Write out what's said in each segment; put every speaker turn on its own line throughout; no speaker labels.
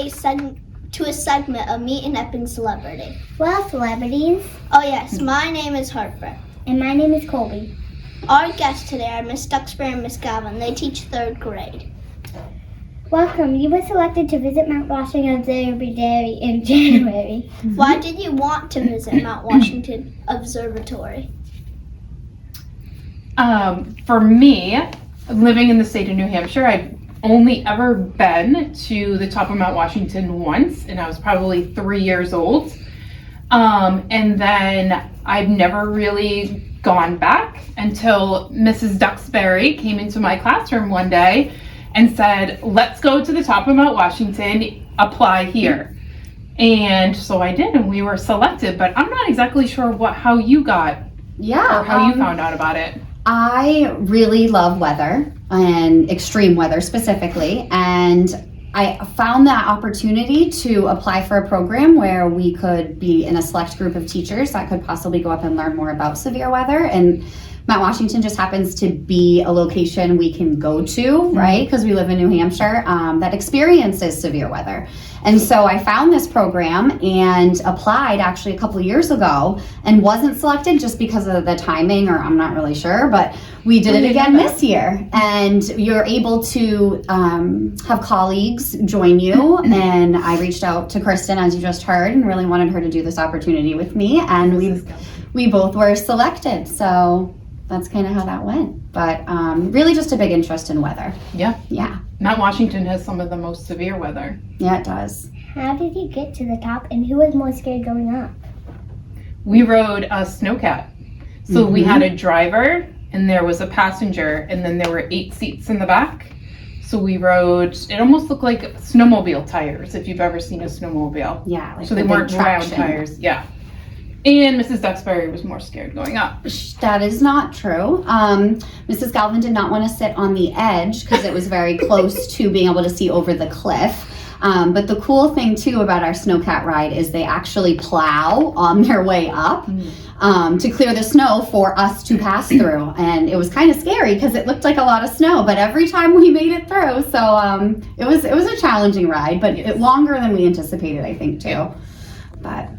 a segment of Meet an Epping Celebrity.
Well, celebrities.
Oh yes, my name is Harper.
And my name is Colbie.
Our guests today are Miss Duxbury and Miss Galvin. They teach 3rd grade.
Welcome. You were selected to visit Mount Washington Observatory in January.
Why did you want to visit Mount Washington Observatory?
For me, living in the state of New Hampshire, I've only ever been to the top of Mount Washington once, and I was probably 3 years old. And then I've never really gone back until Mrs. Duxbury came into my classroom one day and said, let's go to the top of Mount Washington, apply here. And so I did, and we were selected, but I'm not exactly sure how you got or how you found out about it.
I really love weather, and extreme weather specifically, and I found that opportunity to apply for a program where we could be in a select group of teachers that could possibly go up and learn more about severe weather. And Mount Washington just happens to be a location we can go to, right? Because we live in New Hampshire, that experiences severe weather. And so I found this program and applied actually a couple of years ago and wasn't selected just because of the timing, or I'm not really sure, but we did it again this year. And you're able to have colleagues join you. And I reached out to Kristen, as you just heard, and really wanted her to do this opportunity with me. And we both were selected. So that's kind of how that went. But really just a big interest in weather.
Yeah.
Yeah.
Mount Washington has some of the most severe weather.
Yeah, it does.
How did you get to the top, and who was more scared going up?
We rode a snowcat. So we had a driver, and there was a passenger, and then there were 8 seats in the back. So we rode, it almost looked like snowmobile tires, if you've ever seen a snowmobile.
Yeah. Like
So they weren't round tires. Yeah. And Mrs. Duxbury was more scared going up.
That is not true. Mrs. Galvin did not want to sit on the edge because it was very close to being able to see over the cliff. But the cool thing too about our snowcat ride is they actually plow on their way up to clear the snow for us to pass through. And it was kind of scary because it looked like a lot of snow, but every time we made it through. So it was a challenging ride, but longer than we anticipated, I think too.
Yeah.
But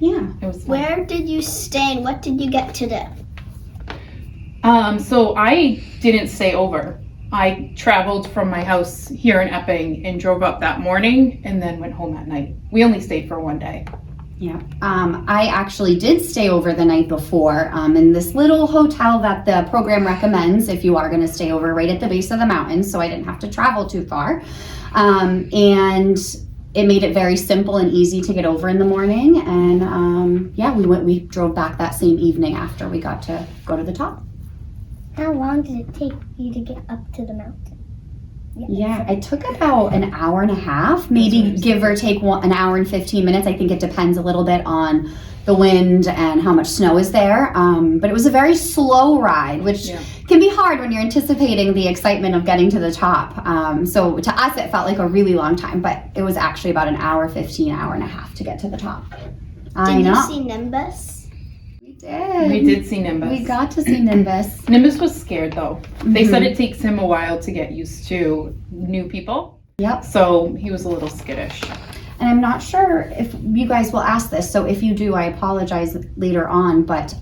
yeah.
It was fun.
Where did you stay and what did you get to do?
So I didn't stay over. I traveled from my house here in Epping and drove up that morning and then went home at night. We only stayed for one day.
Yeah, I actually did stay over the night before in this little hotel that the program recommends if you are going to stay over right at the base of the mountain, so I didn't have to travel too far. And it made it very simple and easy to get over in the morning. And we drove back that same evening after we got to go to the top.
How long did it take you to get up to the mountain?
Yeah, it took about an hour and a half, maybe give or take an hour and 15 minutes. I think it depends a little bit on the wind and how much snow is there. But it was a very slow ride, which can be hard when you're anticipating the excitement of getting to the top. So to us, it felt like a really long time, but it was actually about an hour, 15, hour and a half to get to the top.
Did you see Nimbus?
We did see Nimbus.
We got to see Nimbus.
Nimbus was scared though. They said it takes him a while to get used to new people.
Yep.
So he was a little skittish.
And I'm not sure if you guys will ask this, so if you do, I apologize later on, but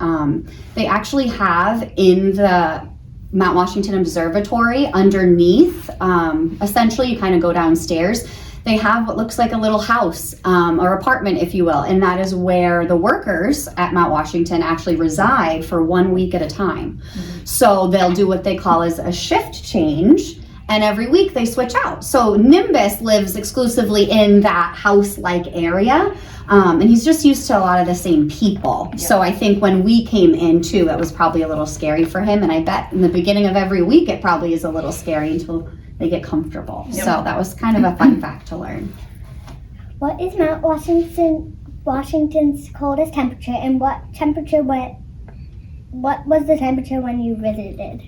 they actually have in the Mount Washington Observatory underneath, essentially you kind of go downstairs, they have what looks like a little house or apartment, if you will, and that is where the workers at Mount Washington actually reside for 1 week at a time. So they'll do what they call as a shift change, and every week they switch out. So Nimbus lives exclusively in that house-like area, and he's just used to a lot of the same people. Yeah. So I think when we came in too, it was probably a little scary for him, and I bet in the beginning of every week it probably is a little scary until they get comfortable. Yep. So that was kind of a fun fact to learn.
What is Mount Washington's coldest temperature, and what was the temperature when you visited?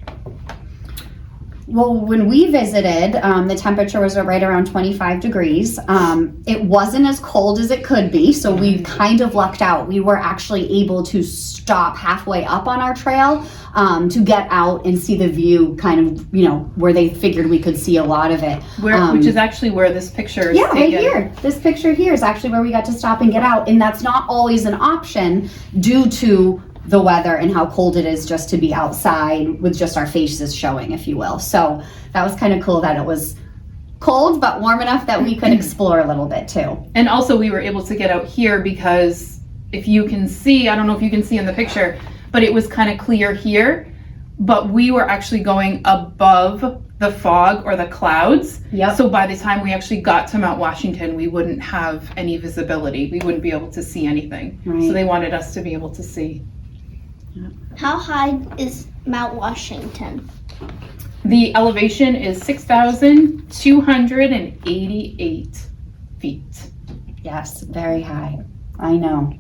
Well, when we visited, the temperature was right around 25 degrees. It wasn't as cold as it could be, so we kind of lucked out. We were actually able to stop halfway up on our trail to get out and see the view kind of, you know, where they figured we could see a lot of it.
Which is actually where this picture is taken.
Right here. This picture here is actually where we got to stop and get out, and that's not always an option due to the weather and how cold it is just to be outside with just our faces showing, if you will. So that was kind of cool that it was cold but warm enough that we could explore a little bit too.
And also we were able to get out here because if you can see, I don't know if you can see in the picture, but it was kind of clear here, but we were actually going above the fog or the clouds.
Yep.
So by the time we actually got to Mount Washington, we wouldn't have any visibility. We wouldn't be able to see anything.
Right.
So they wanted us to be able to see.
How high is Mount Washington?
The elevation is 6,288 feet.
Yes, very high. I know.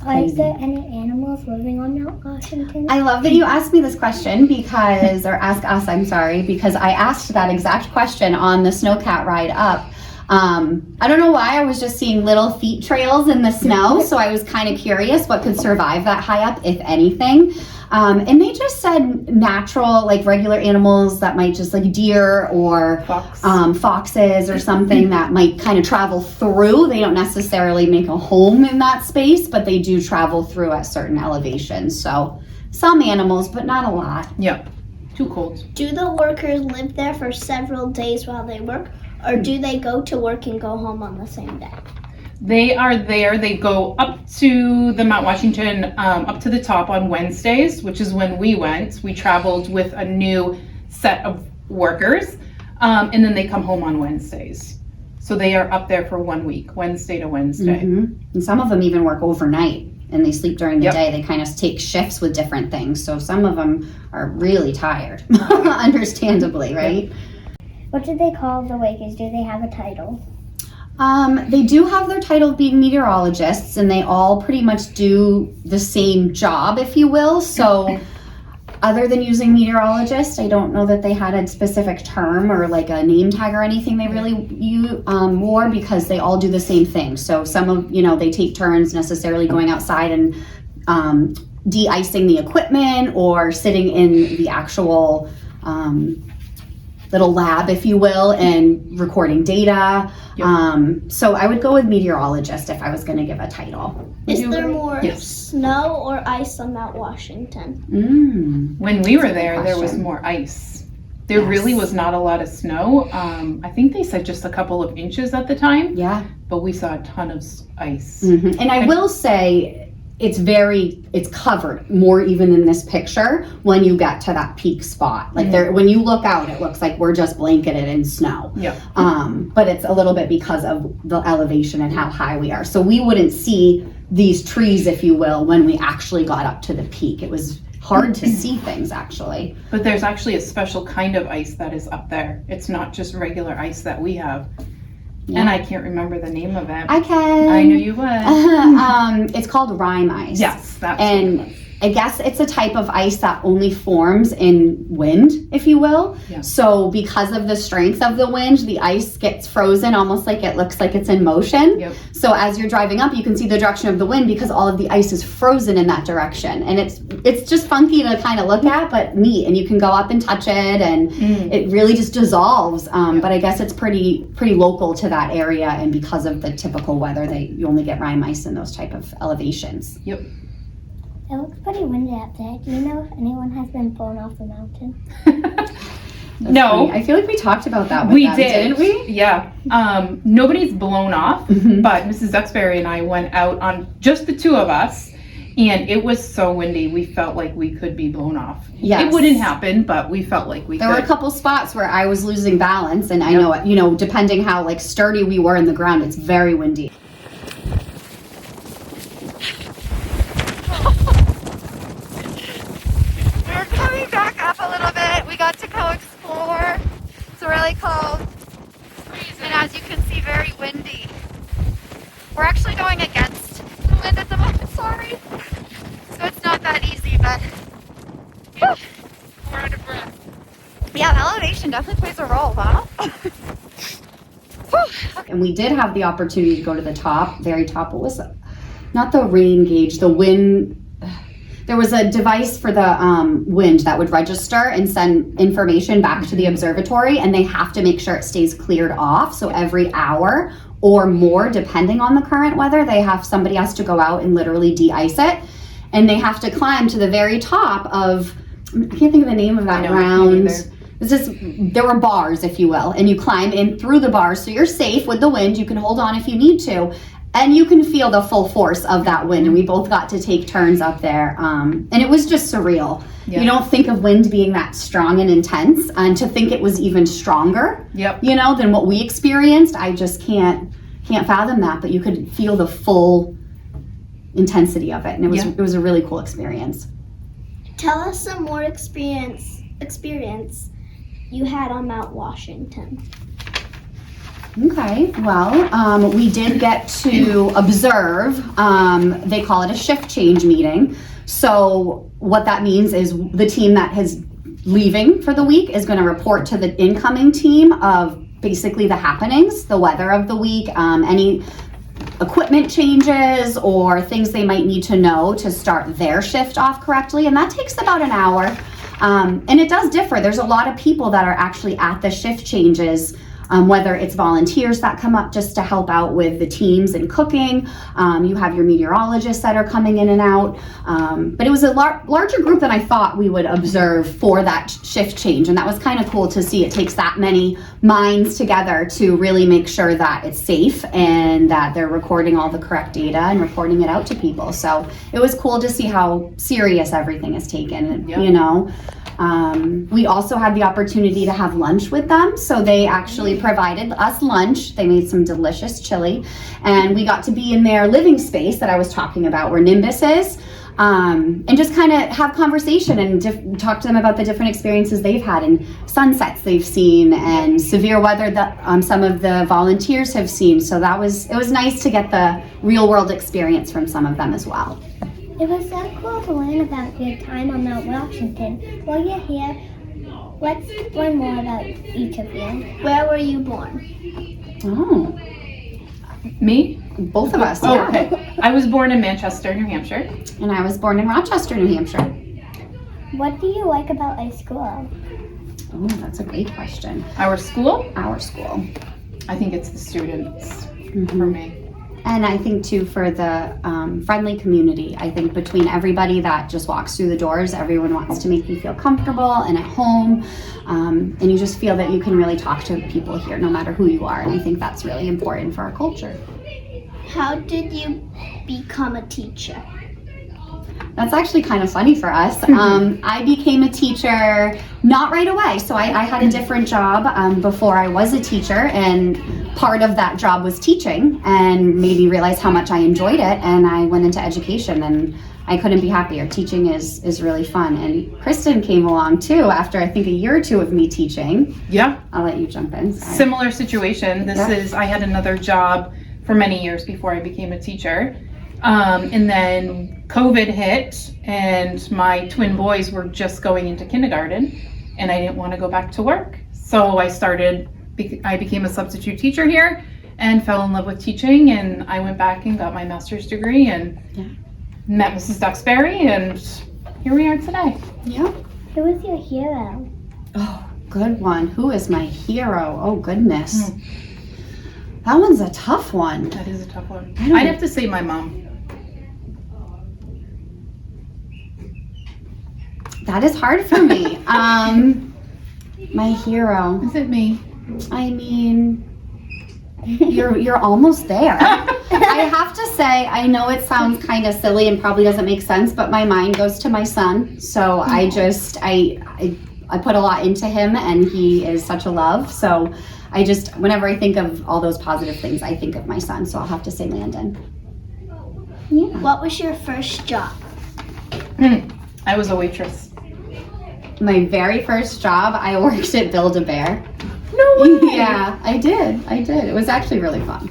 Is there any animals living on Mount Washington?
I love that you asked me this question because, or ask us, I'm sorry, because I asked that exact question on the snowcat ride up. I don't know why, I was just seeing little feet trails in the snow, so I was kind of curious what could survive that high up, if anything. And they just said natural, like regular animals that might just like deer or foxes or something that might kind of travel through. They don't necessarily make a home in that space, but they do travel through at certain elevations. So some animals, but not a lot.
Yep, too cold.
Do the workers live there for several days while they work, or do they go to work and go home on the same day?
They are there. They go up to the Mount Washington, up to the top on Wednesdays, which is when we went. We traveled with a new set of workers, and then they come home on Wednesdays. So they are up there for 1 week, Wednesday to Wednesday.
Mm-hmm. And some of them even work overnight and they sleep during the
Yep.
day. They kind of take shifts with different things. So some of them are really tired, understandably, right?
What do they call the wakers? Do they have a title?
They do have their title of being meteorologists, and they all pretty much do the same job, if you will. So other than using meteorologist, I don't know that they had a specific term or like a name tag or anything they really wore, because they all do the same thing. So some of, you know, they take turns necessarily going outside and de-icing the equipment or sitting in the actual little lab, if you will, and recording data.
Yep.
So I would go with meteorologist if I was going to give a title.
Is there more
Yes.
snow or ice on Mount Washington?
When we were
That's a good
there, there was
question.
more ice. There
Yes.
really was not a lot of snow. I think they said just a couple of inches at the time,
Yeah.
but we saw a ton of ice.
Mm-hmm. And I will say it's covered more even in this picture when you get to that peak spot. Like there, when you look out, it looks like we're just blanketed in snow.
Yeah.
But it's a little bit because of the elevation and how high we are. So we wouldn't see these trees, if you will, when we actually got up to the peak. It was hard to see things actually.
But there's actually a special kind of ice that is up there. It's not just regular ice that we have.
Yeah.
And I can't remember the name of it.
I can.
I knew you would.
It's called rime ice.
Yes, that's
And I guess it's a type of ice that only forms in wind, if you will.
Yeah.
So because of the strength of the wind, the ice gets frozen almost like it looks like it's in motion.
Yep.
So as you're driving up, you can see the direction of the wind because all of the ice is frozen in that direction. And it's just funky to kind of look at, but neat. And you can go up and touch it, and it really just dissolves. But I guess it's pretty local to that area, and because of the typical weather, you only get rime ice in those type of elevations.
Yep.
It looks pretty windy out there. Do you know if anyone has been blown off the mountain?
No.
I feel like we talked about that with
We
them,
did.
didn't we?
Yeah. Nobody's blown off, but Mrs. Duxbury and I went out on just the two of us, and it was so windy, we felt like we could be blown off.
Yes.
It wouldn't happen, but we felt like we
There
could.
were a couple spots where I was losing balance, and I know, depending how like sturdy we were in the ground, it's very windy.
We're coming back up a little bit. We got to go explore. It's really cold. And as you can see, very windy. We're actually going against the wind at the moment, sorry. So it's not that easy, but whew. We're out of breath. Yeah, the elevation definitely plays a role, huh?
And we did have the opportunity to go to the top, very top. What was it? Not the rain gauge, the wind. There was a device for the wind that would register and send information back to the observatory, and they have to make sure it stays cleared off. So every hour or more, depending on the current weather, somebody has to go out and literally de-ice it, and they have to climb to the very top of, I can't think of the name of that round. There were bars, if you will, and you climb in through the bars, so you're safe with the wind. You can hold on if you need to, and you can feel the full force of that wind. And we both got to take turns up there, and it was just surreal. Yeah. You don't think of wind being that strong and intense, and to think it was even stronger, than what we experienced. I just can't fathom that. But you could feel the full intensity of it, and it was a really cool experience.
Tell us some more experience you had on Mount Washington.
Okay, well, we did get to observe, they call it a shift change meeting. So what that means is the team that is leaving for the week is going to report to the incoming team of basically the happenings, the weather of the week, any equipment changes or things they might need to know to start their shift off correctly. And that takes about an hour. And it does differ. There's a lot of people that are actually at the shift changes, whether it's volunteers that come up just to help out with the teams and cooking. You have your meteorologists that are coming in and out. But it was a larger group than I thought we would observe for that shift change. And that was kind of cool to see. It takes that many minds together to really make sure that it's safe and that they're recording all the correct data and reporting it out to people. So it was cool to see how serious everything is taken, We also had the opportunity to have lunch with them. So they actually provided us lunch. They made some delicious chili, and we got to be in their living space that I was talking about where Nimbus is, and just kind of have conversation and talk to them about the different experiences they've had and sunsets they've seen and severe weather that some of the volunteers have seen. So it was nice to get the real world experience from some of them as well.
It was so cool to learn about your time on Mount Washington. While you're here, let's learn more about each of you.
Where were you born?
Oh.
Me?
Both of us.
Oh, okay. I was born in Manchester, New Hampshire.
And I was born in Rochester, New Hampshire.
What do you like about our school?
Oh, that's a great question.
Our school?
Our school.
I think it's the students for me.
And I think too for the friendly community. I think between everybody that just walks through the doors, everyone wants to make you feel comfortable and at home. And you just feel that you can really talk to people here no matter who you are. And I think that's really important for our culture.
How did you become a teacher?
That's actually kind of funny for us. I became a teacher not right away. So I had a different job before I was a teacher, and part of that job was teaching, and made me realize how much I enjoyed it, and I went into education, and I couldn't be happier. Teaching is really fun. And Kristen came along too after I think a year or two of me teaching.
Yeah.
I'll let you jump in. Sorry.
Similar situation. I had another job for many years before I became a teacher. And then COVID hit, and my twin boys were just going into kindergarten, and I didn't want to go back to work. So I became a substitute teacher here and fell in love with teaching, and I went back and got my master's degree and met Mrs. Duxbury, and here we are today.
Yeah.
Who was your hero?
Oh, good one. Who is my hero? Oh, goodness. That one's a tough one.
That is a tough one. I'd have to say my mom.
That is hard for me. My hero.
Is it me?
I mean, you're almost there. I have to say, I know it sounds kind of silly and probably doesn't make sense, but my mind goes to my son. So I put a lot into him, and he is such a love. So whenever I think of all those positive things, I think of my son. So I'll have to say Landon.
Yeah. What was your first job?
I was a waitress.
My very first job, I worked at Build-A-Bear.
No way!
Yeah, I did. It was actually really fun.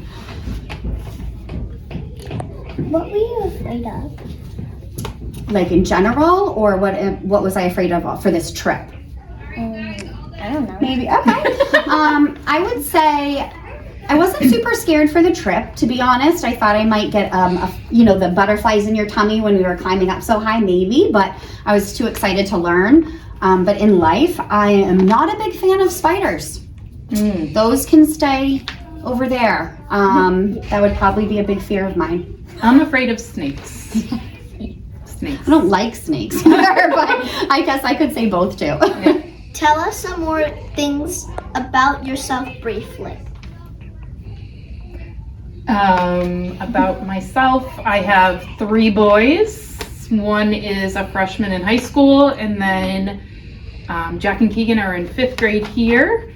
What were you afraid of?
Like in general, or what was I afraid of for this trip?
I don't don't know.
Maybe. Okay. I would say I wasn't super scared for the trip, to be honest. I thought I might get, the butterflies in your tummy when we were climbing up so high, maybe, but I was too excited to learn. But in life, I am not a big fan of spiders. Those can stay over there. That would probably be a big fear of mine.
I'm afraid of snakes. Snakes.
I don't like snakes, but I guess I could say both too.
Tell us some more things about yourself briefly.
About myself, I have 3 boys. One is a freshman in high school, and then Jack and Keegan are in 5th grade here.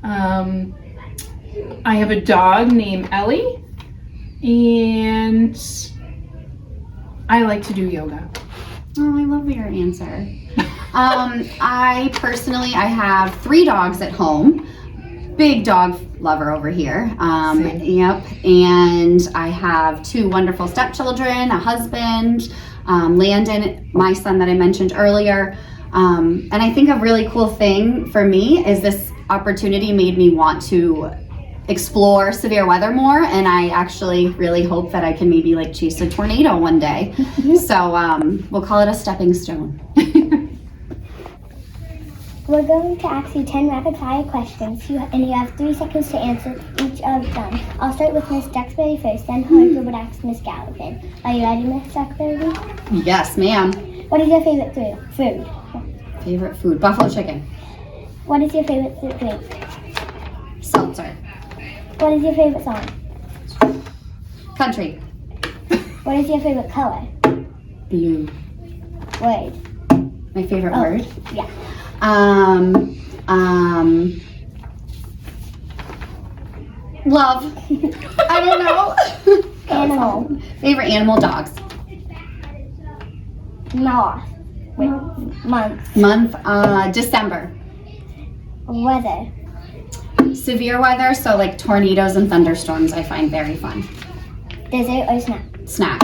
I have a dog named Ellie, and I like to do yoga.
Oh, I love your answer. I have 3 dogs at home. Big dog lover over here. Yep. And I have 2 wonderful stepchildren, a husband, Landon, my son that I mentioned earlier. And I think a really cool thing for me is this opportunity made me want to explore severe weather more, and I actually really hope that I can maybe chase a tornado one day. So we'll call it a stepping stone.
We're going to ask you 10 rapid fire questions, and you have 3 seconds to answer each of them. I'll start with Miss Duxbury first, then Harper would ask Miss Galvin. Are you ready, Miss Duxbury?
Yes, ma'am.
What is your favorite food?
Favorite food? Buffalo chicken.
What is your favorite drink?
Seltzer.
What is your favorite song?
Country.
What is your favorite color?
Blue.
Word.
My favorite word?
Yeah.
Love. I don't know.
Animal.
Favorite animal? Dogs. Month? December.
Weather.
Severe weather, so tornadoes and thunderstorms I find very fun.
Dessert or snack?
Snack.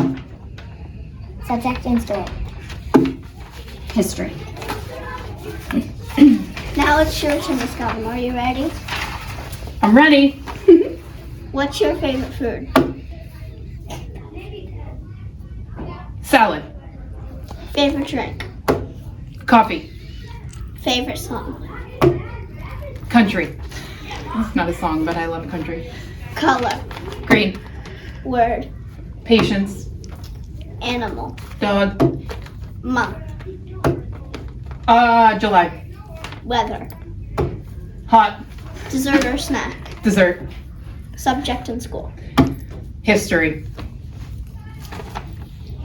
Subject and story.
History.
Now it's your turn, Miss Galvin. Are you ready?
I'm ready.
What's your favorite food?
Salad.
Favorite drink?
Coffee.
Favorite song?
Country. It's not a song, but I love country.
Color?
Green.
Word?
Patience.
Animal?
Dog.
Month?
July.
Weather?
Hot.
Dessert or snack?
Dessert.
Subject in school?
History.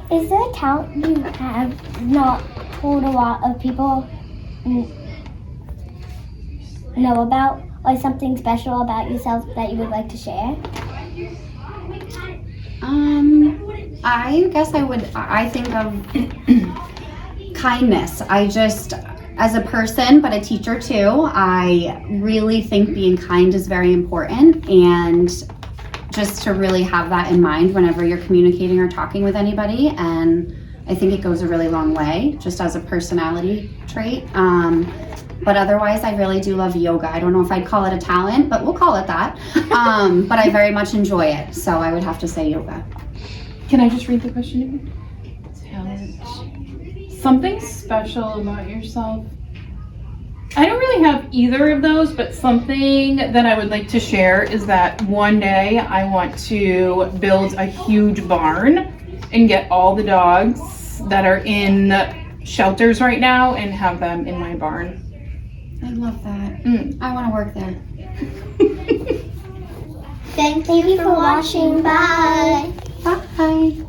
Is there a talent you have not told a lot of people know about, or something special about yourself that you would like to share?
I guess I think of kindness. As a person, but a teacher too, I really think being kind is very important, and just to really have that in mind whenever you're communicating or talking with anybody. And I think it goes a really long way just as a personality trait. But otherwise, I really do love yoga. I don't know if I'd call it a talent, but we'll call it that. But I very much enjoy it, so I would have to say yoga.
Can I just read the question again? Talent. Something special about yourself. I don't really have either of those, but something that I would like to share is that one day I want to build a huge barn and get all the dogs that are in shelters right now and have them in my barn.
I love that. I want to work there.
Thank you for watching. Bye.
Bye.